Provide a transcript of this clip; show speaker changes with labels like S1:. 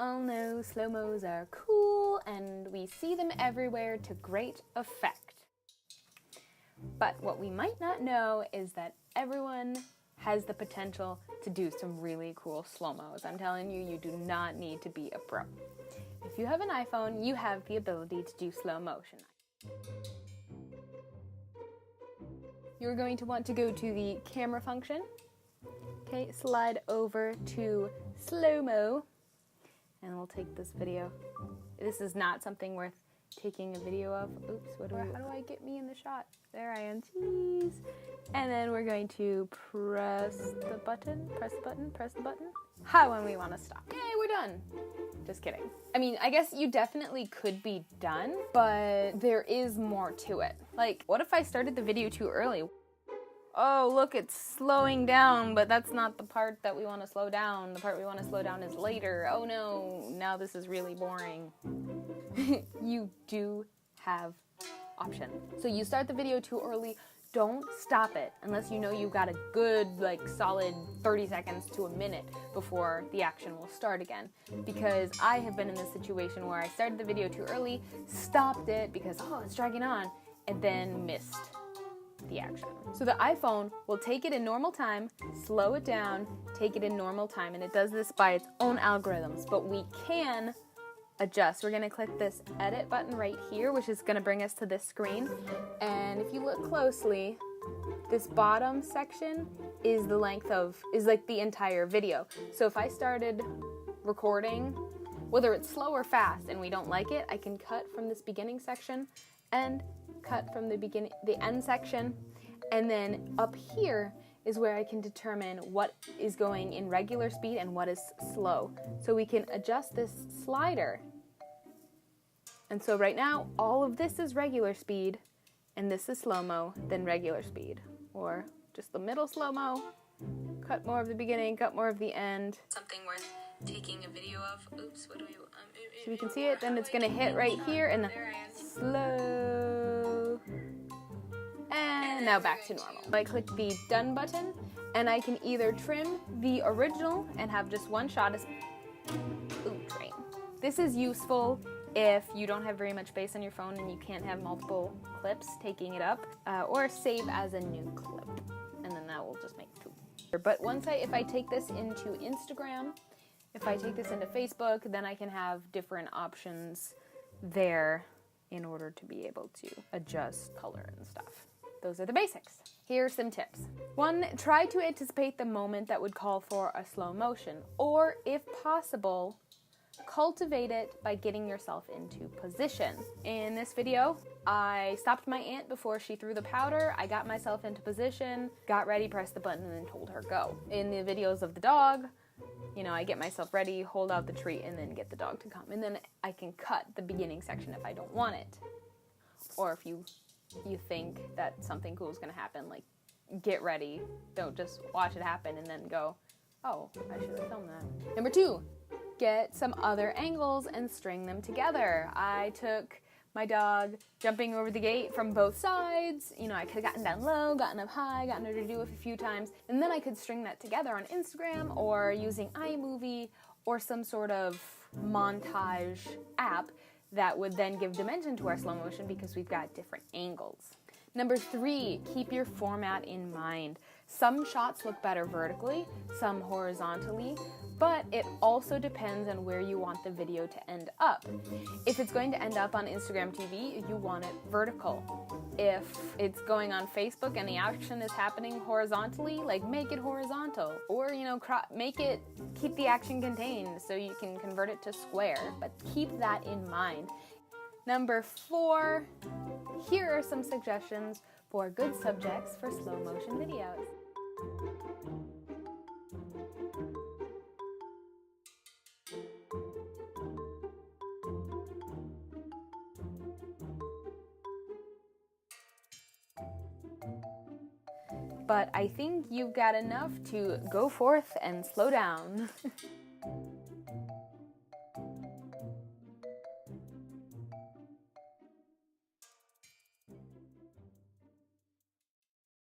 S1: all know slow-mos are cool and we see them everywhere to great effect. But what we might not know is that everyone has the potential to do some really cool slow-mos. I'm telling you, you do not need to be a pro. If you have an iPhone, you have the ability to do slow motion. You're going to want to go to the camera function. Okay, slide over to slow-mo, and we'll take this video. This is not something worth taking a video of. Oops, how do I get me in the shot? There I am, jeez. And then we're going to press the button, Hi, when we want to stop. Yay, we're done. Just kidding. I mean, I guess you definitely could be done, but there is more to it. Like, what if I started the video too early? Oh, look, it's slowing down, but that's not the part that we want to slow down. The part we want to slow down is later. Oh no, now this is really boring. You do have option. So you start the video too early, don't stop it unless you know you've got a good, like, solid 30 seconds to a minute before the action will start again. Because I have been in this situation where I started the video too early, stopped it because, oh, it's dragging on, and then missed the action. So the iPhone will take it in normal time, slow it down, take it in normal time, and it does this by its own algorithms, but we can adjust. We're going to click this edit button right here, which is going to bring us to this screen, and if you look closely, this bottom section is the length of, is like the entire video. So if I started recording, whether it's slow or fast and we don't like it, I can cut from this beginning section and cut from the end section, and then up here is where I can determine what is going in regular speed and what is slow. So we can adjust this slider. And so right now, all of this is regular speed, and this is slow-mo, then regular speed. Or just the middle slow-mo, cut more of the beginning, cut more of the end. Something worth taking a video of. Oops, what do we... So we can see it, then it's gonna hit right here, and slow. And now back to normal. I click the done button, and I can either trim the original and have just one shot as train. This is useful if you don't have very much space on your phone and you can't have multiple clips taking it up, or save as a new clip, and then that will just make two. But if I take this into Instagram, if I take this into Facebook, then I can have different options there in order to be able to adjust color and stuff. Those are the basics. Here are some tips. 1, try to anticipate the moment that would call for a slow motion, or if possible, cultivate it by getting yourself into position. In this video, I stopped my aunt before she threw the powder. I got myself into position, got ready, pressed the button, and then told her go. In the videos of the dog, you know, I get myself ready, hold out the treat, and then get the dog to come. And then I can cut the beginning section if I don't want it. Or if you think that something cool is going to happen, like, get ready. Don't just watch it happen and then go, oh, I should have filmed that. Number 2, get some other angles and string them together. I took my dog jumping over the gate from both sides. You know, I could have gotten down low, gotten up high, gotten her to do it a few times, and then I could string that together on Instagram or using iMovie or some sort of montage app that would then give dimension to our slow motion because we've got different angles. Number 3, keep your format in mind. Some shots look better vertically, some horizontally, but it also depends on where you want the video to end up. If it's going to end up on Instagram TV, you want it vertical. If it's going on Facebook and the action is happening horizontally, like, make it horizontal. Or, you know, keep the action contained so you can convert it to square, but keep that in mind. Number 4, here are some suggestions for good subjects for slow motion videos. But I think you've got enough to go forth and slow down.